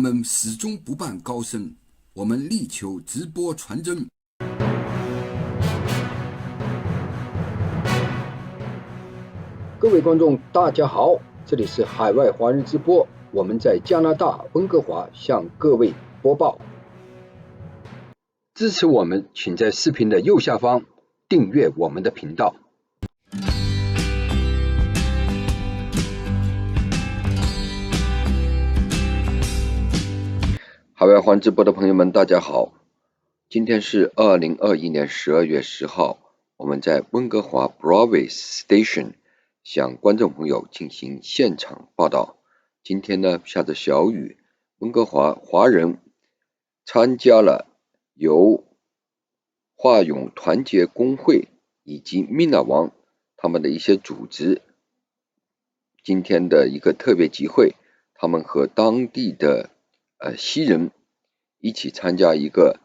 们始终不伴高升，我们力求直播传真。各位观众大家好，这里是海外华人直播，我们在加拿大温哥华向各位播报。支持我们，请在视频的右下方订阅我们的频道。海外华人直播的朋友们大家好，今天是2021年12月10号，我们在温哥华 Province Station 向观众朋友进行现场报道。今天呢下着小雨，温哥华华人参加了由华涌团结工会以及 Meena Wong 他们的一些组织今天的一个特别集会，他们和当地的西人一起参加一个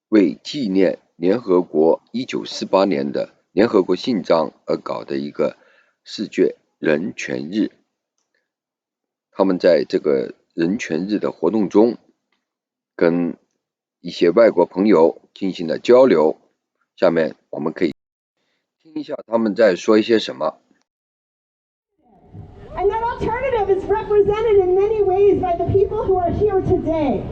为纪念联合国1948年的联合国宪章而搞的一个世界人权日。他们在这个人权日的活动中跟一些外国朋友进行了交流，下面我们可以听一下他们在说一些什么。And that alternative is represented in many ways by the people who are here today,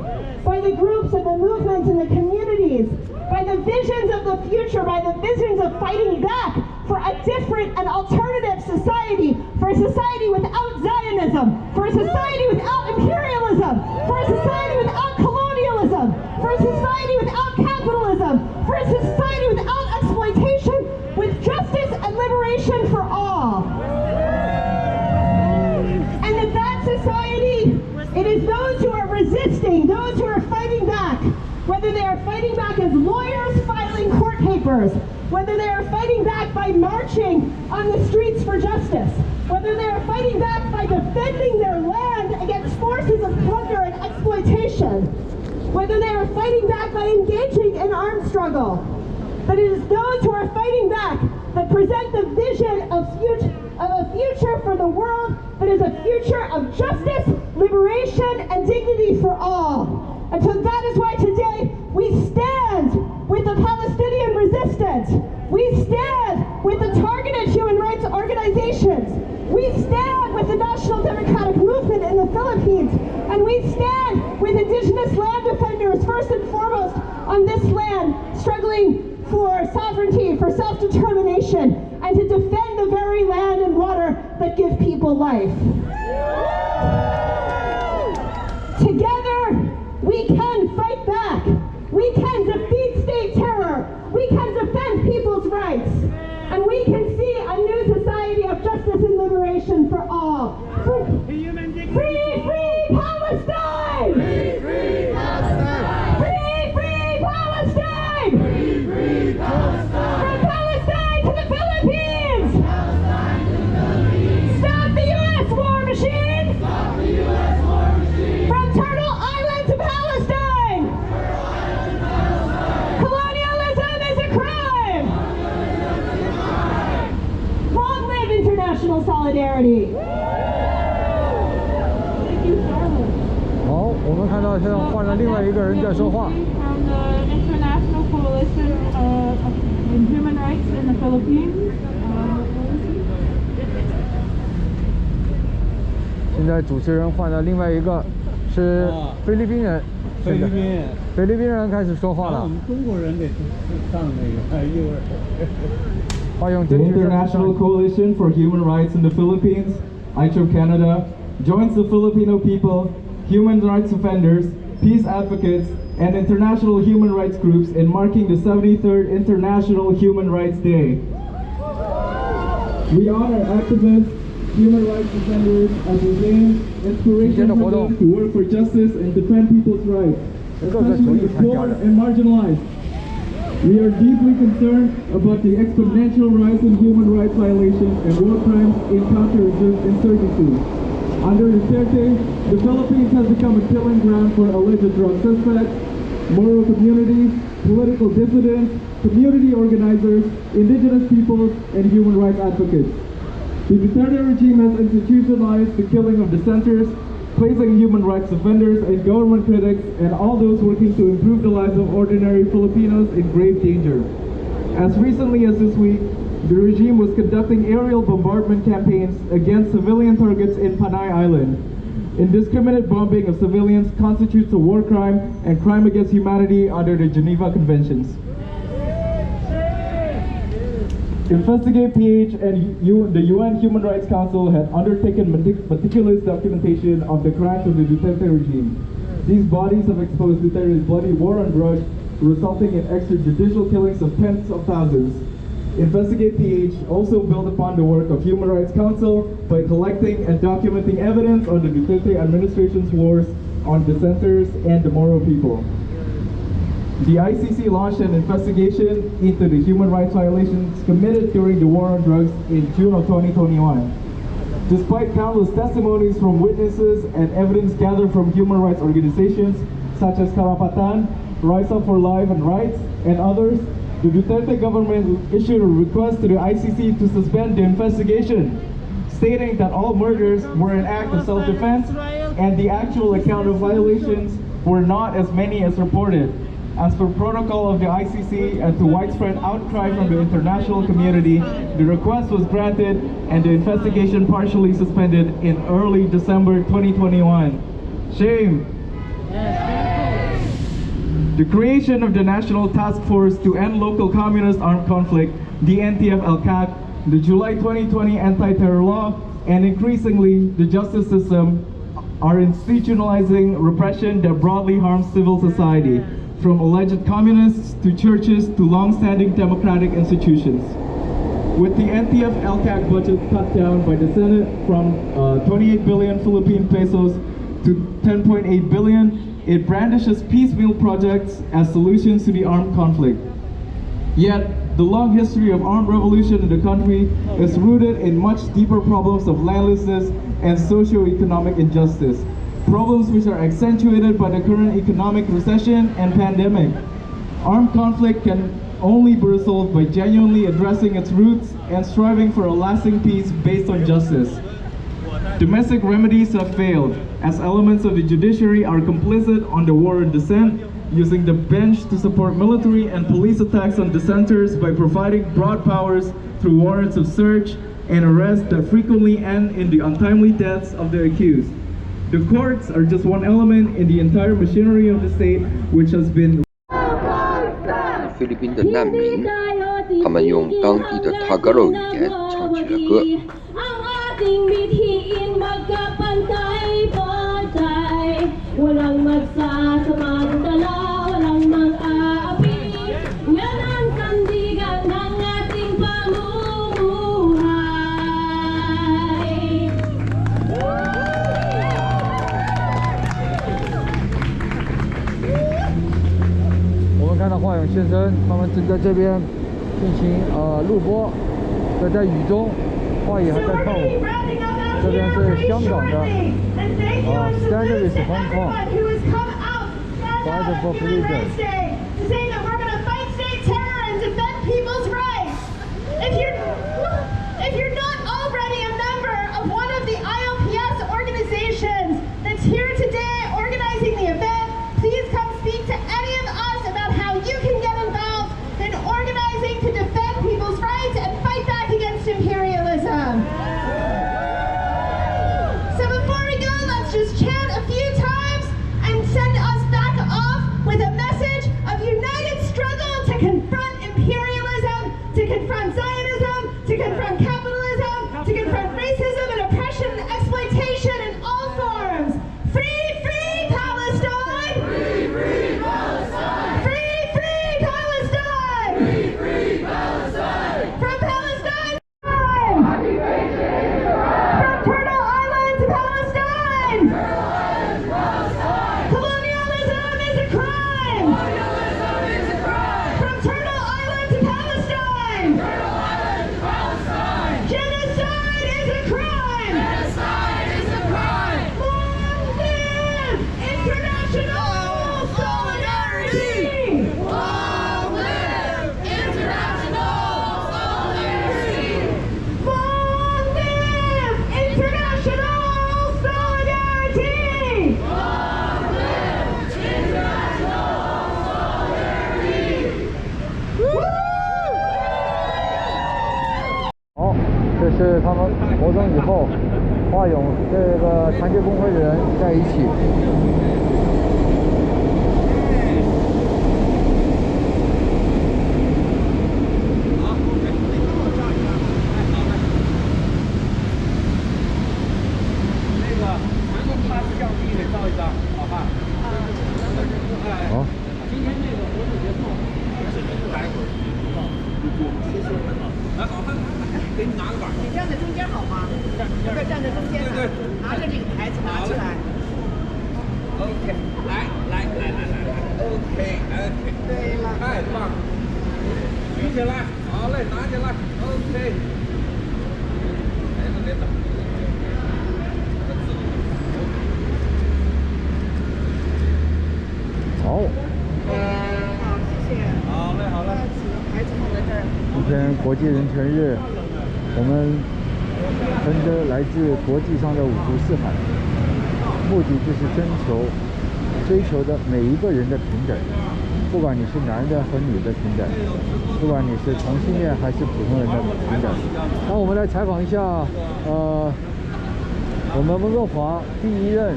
by the groups and the movements and the communities, by the visions of the future, by the visions of fighting back for a different and alternative society, for a society without Zionism, for a society without imperialism, for a society without colonialism, for a society without capitalism, for a society without exploitation, with justice and liberation for all. And in that society, it is those who are resisting, those who are fighting back, whether they are fighting back as lawyers filing court papers, whether they are fighting back by marching on the streets for justice, whether they are fighting back by defending their land against forces of plunder and exploitation, whether they are fighting back by engaging in armed struggle. But it is those who are fighting back that present the vision of a future for the world that is a future of justice, liberation, and dignity for all. And so that is why today we stand with the Palestinian resistance. We stand with the targeted human rights organizations. We stand with the National Democratic Movement in the Philippines. And we stand with indigenous land defenders, first and foremost, on this land, struggling for sovereignty, for self-determination, and to defend the very land and water that give people life. Together, we can fight back. We can defeat state terror. We can defend people's rights. And we can see a new society of justice and liberation for all. Free, free Palestine! Free, free Palestine! Free, free Palestine! Free, free Palestine! From Palestine to the Philippines! Palestine to the Philippines! Stop the U.S. war machine! Stop the U.S. war machine! From Turtle Island to Palestine! Turtle Island to Palestine! Colonialism is a crime! Long live international solidarity! 好，我们看到现在换了另外一个人在说话。From the International Coalition of Human Rights in the Philippines. 现在主持人换了另外一个，是菲律宾人。菲律宾人开始说话了。我们中国人得上那个一会儿。华涌 The International Coalition for Human Rights in the Philippines, ICHO Canada, joins the Filipino people, human rights offenders, peace advocates, and international human rights groups in marking the 73rd International Human Rights Day. We honor activists, human rights defenders as we gain inspiration from them to work for justice and defend people's rights, especially the poor and marginalized. We are deeply concerned about the exponential rise in human rights violations and war crimes in counterinsurgency. Under Duterte, the Philippines has become a killing ground for alleged drug suspects, moral communities, political dissidents, community organizers, indigenous peoples, and human rights advocates. The Duterte regime has institutionalized the killing of dissenters, placing human rights defenders and government critics and all those working to improve the lives of ordinary Filipinos in grave danger. As recently as this week, the regime was conducting aerial bombardment campaigns against civilian targets in Panay Island. Indiscriminate bombing of civilians constitutes a war crime and crime against humanity under the Geneva Conventions. Investigate PH and the UN Human Rights Council had undertaken meticulous documentation of the crimes of the Duterte regime. These bodies have exposed Duterte's bloody war on drugs, resulting in extrajudicial killings of tens of thousands. Investigate PH also built upon the work of Human Rights Council by collecting and documenting evidence on the Duterte administration's wars on dissenters and the Moro people. The ICC launched an investigation into the human rights violations committed during the war on drugs in June of 2021. Despite countless testimonies from witnesses and evidence gathered from human rights organizations such as Karapatan, Rise Up for Life and Rights, and others, the Duterte government issued a request to the ICC to suspend the investigation, stating that all murders were an act of self-defense and the actual account of violations were not as many as reported. As per protocol of the ICC and to widespread outcry from the international community, the request was granted and the investigation partially suspended in early December 2021. Shame! The creation of the National Task Force to End Local Communist Armed Conflict, the NTF-LCAC, the July 2020 anti-terror law, and increasingly the justice system are institutionalizing repression that broadly harms civil society, from alleged communists to churches to long-standing democratic institutions. With the NTF-LCAC budget cut down by the Senate from 28 billion Philippine pesos to 10.8 billion, it brandishes piecemeal projects as solutions to the armed conflict. Yet, the long history of armed revolution in the country is rooted in much deeper problems of landlessness and socio-economic injustice, problems which are accentuated by the current economic recession and pandemic. Armed conflict can only be resolved by genuinely addressing its roots and striving for a lasting peace based on justice. Domestic remedies have failed, as elements of the judiciary are complicit on the war on dissent, using the bench to support military and police attacks on dissenters by providing broad powers through warrants of search and arrest that frequently end in the untimely deaths of the accused. The courts are just one element in the entire machinery of the state, which has been 菲律宾的难民，他们用当地的 Tagalog 语言唱起了歌。看到华涌先生，他们正在这边进行录播，在雨中，华语还在跳舞。这边是香港的Stand with Hong Kong, Fight for Freedom. If you're not already a member of one of the ILPS organizations that's here today organizing the event, please come speak to any of us about how you can get involved in organizing to defend people's rights and fight back against imperialism. So before we go, let's just chant a few times and send us back off with a message of united struggle to confront imperialism, to confront Zionism, to confront capitalism, to confront racism and oppression and exploitation in all forms. Free, free Palestine! Free, free Palestine! Free, free Palestine! Free, free Palestine! From Palestine! From Turtle Island to Palestine! Turtle Island to Palestine! Colonialism is a crime! Colonialism is a crime! From Turtle Island to Palestine! Turtle Island to Palestine! 是他们活动以后，华涌这个团结工会的人在一起。好。今天这个活动结束，待会儿。来，好看，给你拿个板。你站在中间好吗？站在中间，对，拿着这个牌子拿起来。OK， 来，OK， 对了，太棒了，举起来，好嘞，拿起来 ，OK。别等。好。好，谢谢。好嘞，好嘞。牌子放在这儿。今天国际人权日，我们跟着来自国际上的五湖四海，目的就是追求的每一个人的平等，不管你是男的和女的平等，不管你是同性恋还是普通人的平等。那我们来采访一下，我们温哥华第一任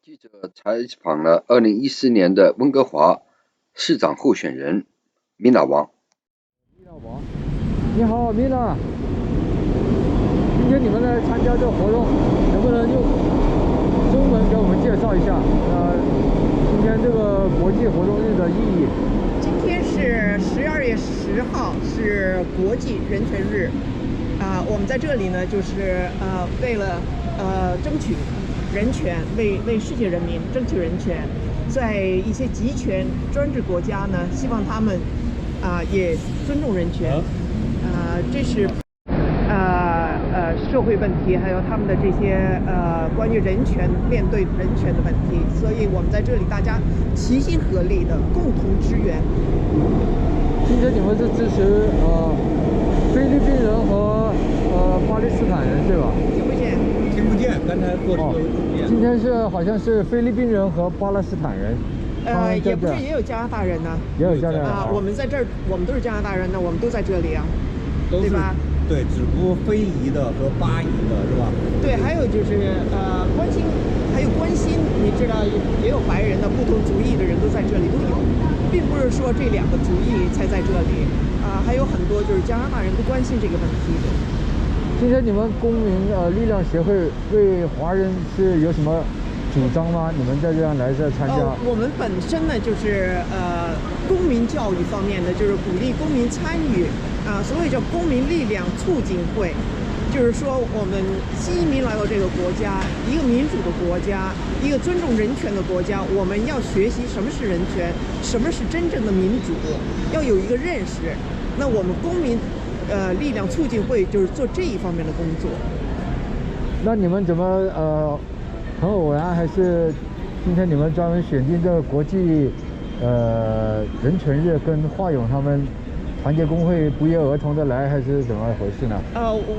记者采访了2014年的温哥华市长候选人Meena Wong。你好，Meena。今天你们来参加这个活动，能不能用中文给我们介绍一下？今天这个国际活动日的意义。今天是12月10号，是国际人权日。我们在这里呢，就是为了争取人权，为世界人民争取人权。在一些集权专制国家呢，希望他们也尊重人权。这是社会问题，还有他们的这些关于人权面对人权的问题，所以我们在这里大家齐心合力的共同支援。今天你们是支持菲律宾人和巴勒斯坦人对吧？听不见？听不见，刚才做这个今天是好像是菲律宾人和巴勒斯坦人。也不是，也有加拿大人呢。也有加拿大人我们在这儿，我们都是加拿大人呢，我们都在这里啊，对吧？对，只不过非裔的和巴裔的是吧？对，还有就是关心，还有关心，你知道也有白人的，不同族裔的人都在这里都有，并不是说这两个族裔才在这里还有很多就是加拿大人都关心这个问题的。今天你们公民力量协会为华人是有什么主张吗？你们在这样来这参加？我们本身呢就是公民教育方面的，就是鼓励公民参与所谓叫公民力量促进会，就是说我们新移民来到这个国家，一个民主的国家，一个尊重人权的国家，我们要学习什么是人权，什么是真正的民主，要有一个认识。那我们公民力量促进会就是做这一方面的工作。那你们怎么很偶然，还是今天你们专门选定这个国际人权日，跟华涌他们团结工会不约而同的来，还是怎么回事呢？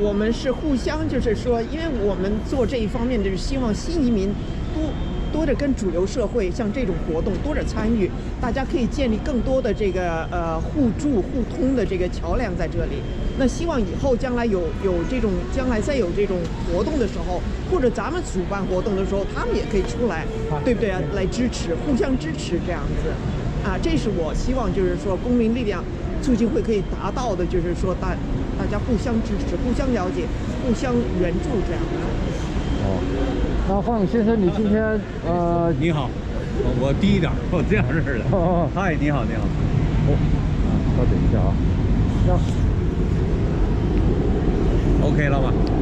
我们是互相，就是说，因为我们做这一方面，就是希望新移民多的跟主流社会像这种活动多点参与，大家可以建立更多的这个互助互通的这个桥梁在这里。那希望以后将来有这种，将来再有这种活动的时候，或者咱们主办活动的时候，他们也可以出来，对不对啊？来支持，互相支持这样子。这是我希望，就是说公民力量促进会可以达到的，就是说大家互相支持、互相了解、互相援助这样子。那华涌先生，你今天你好，我低一点，我这样式的。嗨，你好，你好。稍等一下啊。OK 了吗？